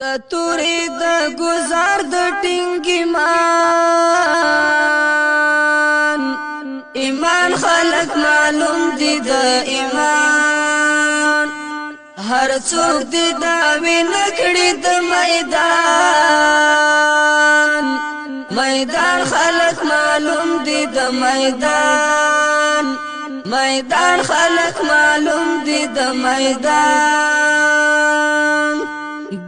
د تورې د گزار د ټینګی مان ایمان خلق معلوم دی د ایمان هر څوک دی دا وینکړي د میدان میدان خلق معلوم دی د میدان میدان خلق معلوم دی د میدان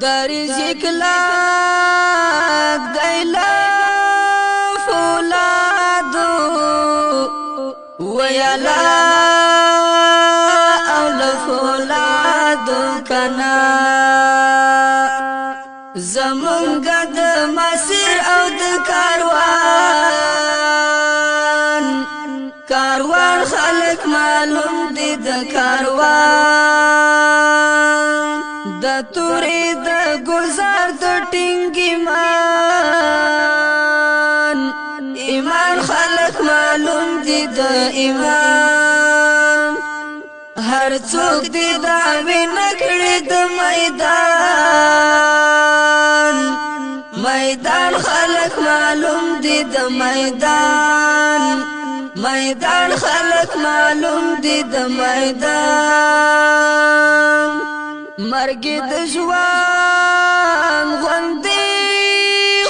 داری زکلاک دیلا فولادو ویلا اول فولادو کنا زمونگا د مسیر او د کاروان کاروان خلق معلوم دی د کاروان د تورې د گزار د ټینګی مان ایمان خلق معلوم دی د ایمان هر څوک دی دا وینکړي د میدان میدان خلق معلوم دی د میدان میدان خلق معلوم دی د میدان مرګ د ژوند غوندې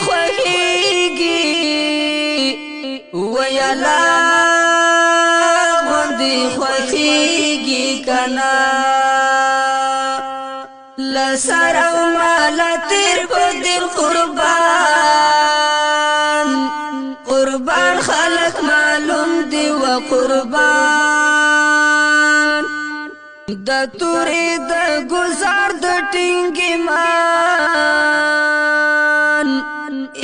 خوښيږي ویلا غوندې خوښيږي کنا لسر او مال تیر په دل قربان قربان خلق معلوم دی و قربان د تورې د گزار د ټینګی مان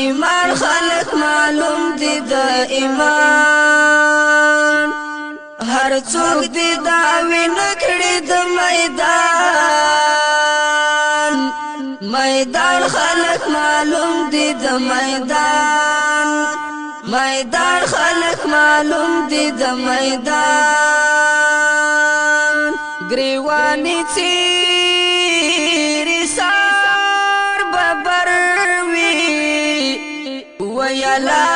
ایمان خلق معلوم دی د ایمان هر څوک دی دا وینکړي د میدان میدان خلق معلوم دی د میدان میدان خلق معلوم دی د میدان گریوانی چیری سار ببروی ویلا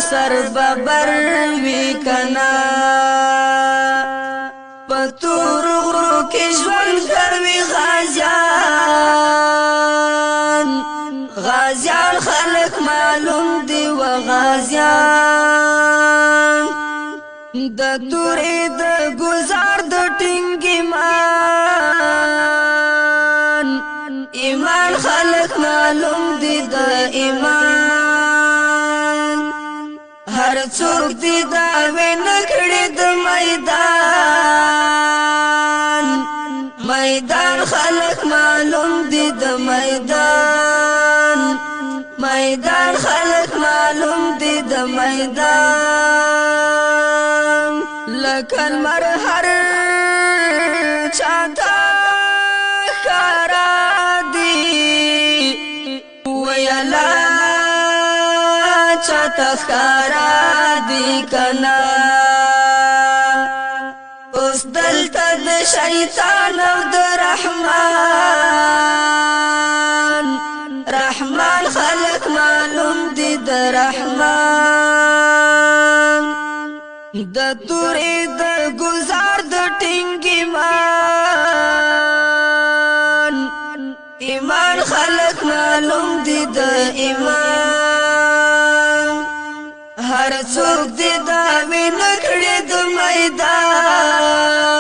سر ببروی کنا پتور غرو کی ژوند کروی غازیان غازیان خلق معلوم دی و غازیان د تورې د گزار د ټینګی مان ایمان خلق معلوم دی د ایمان هر څوک دی دا وینکړي د میدان میدان خلق معلوم دی د میدان میدان خلق معلوم دی د میدان لکن مرهر چاہتا خارا دی ویلا چاہتا خارا دی کنا اس دلتا د شیطان او د رحمان رحمان خلق معلوم دی د رحمان د تورې د گزار د ټینګی مان ایمان خلق معلوم دی د ایمان هر څوک دی دا وینکړي د میدان